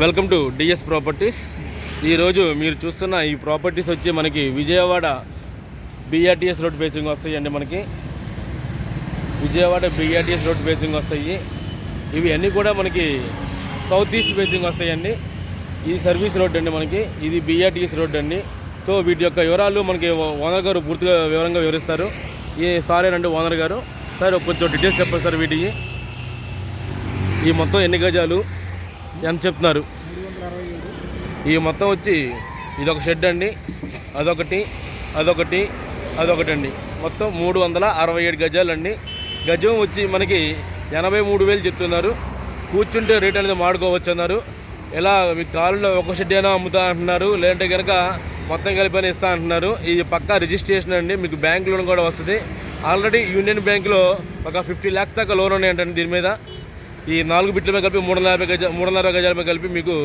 Welcome to DS properties. ఈరోజు మీరు చూస్తున్న ఈ ప్రాపర్టీస్ వచ్చి మనకి విజయవాడ బిఆర్టీఎస్ రోడ్ ఫేసింగ్ వస్తాయండి. మనకి విజయవాడ బిఆర్టీఎస్ రోడ్ ఫేసింగ్ వస్తాయి. ఇవి అన్నీ కూడా మనకి సౌత్ ఈస్ట్ ఫేసింగ్ వస్తాయండి. ఇది సర్వీస్ రోడ్ అండి. మనకి ఇది బిఆర్టీఎస్ రోడ్ అండి. సో వీటి యొక్క వివరాలు మనకి ఓనర్ గారు పూర్తిగా వివరంగా వివరిస్తారు. ఈ సారేనండి ఓనర్ గారు. సార్ కొంచెం డీటెయిల్స్ చెప్పండి సార్. వీటికి ఈ మొత్తం ఎన్ని గజాలు ఎంత చెప్తున్నారు? ఈ మొత్తం వచ్చి ఇదొక షెడ్ అండి, అదొకటి అదొకటి అండి. మొత్తం 367 గజాలండి. గజం వచ్చి మనకి 83,000 చెప్తున్నారు. కూర్చుంటే రేట్ అనేది మాడుకోవచ్చు అన్నారు. ఎలా మీకు కాలంలో ఒక షెడ్ అయినా అమ్ముతా అంటున్నారు, లేదంటే కనుక మొత్తం కలిపి ఇస్తా అంటున్నారు. ఇది పక్కా రిజిస్ట్రేషన్ అండి. మీకు బ్యాంక్ లోన్ కూడా వస్తుంది. ఆల్రెడీ యూనియన్ బ్యాంకులో ఒక 50 lakhs దాకా లోన్ ఉన్నాయంటండి. దీని మీద ఈ 4 బిట్ల మీద కలిపి 350 గజాల మీద కలిపి మీకు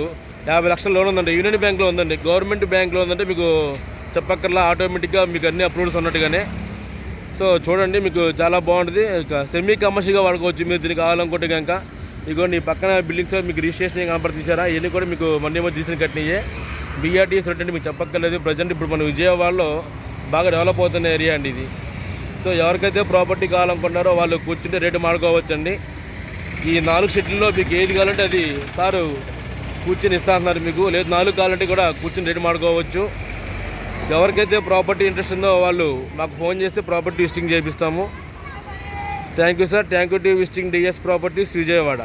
50 లక్షల లోన్ ఉందండి. యూనియన్ బ్యాంక్లో ఉందండి. గవర్నమెంట్ బ్యాంక్లో ఉందంటే మీకు చెప్పక్కర్లా, ఆటోమేటిక్గా మీకు అన్ని అప్రూవ్స్ ఉన్నట్టుగానే. సో చూడండి, మీకు చాలా బాగుంటుంది. సెమీ కమర్షియల్గా వాడుకోవచ్చు మీరు దీనికి కావాలనుకుంటే కనుక. ఇదిగోండి ఈ పక్కన బిల్డింగ్స్ మీకు రిజిస్ట్రేషన్ కనపడుతుంటారా, ఇవన్నీ కూడా మీకు మొన్న తీసిన కట్టినయే. బిఆర్టీఎస్ రోడ్ అంటే మీకు చెప్పక్కర్లేదు. ప్రజెంట్ ఇప్పుడు మన విజయవాడలో బాగా డెవలప్ అవుతున్న ఏరియా అండి ఇది. సో ఎవరికైతే ప్రాపర్టీ కావాలనుకుంటున్నారో వాళ్ళు కూర్చుంటే రేటు మాడుకోవచ్చండి. ఈ 4 షెడ్లలో మీకు ఏది కావాలంటే అది సారు కూర్చొని ఇస్తా అంటున్నారు మీకు. లేదు 4 కావాలంటే కూడా కూర్చొని రేటు మాడుకోవచ్చు. ఎవరికైతే ప్రాపర్టీ ఇంట్రెస్ట్ ఉందో వాళ్ళు మాకు ఫోన్ చేస్తే ప్రాపర్టీ విజిటింగ్ చేపిస్తాము. Thank you sir. Thank you to visiting DS properties Vijayawada.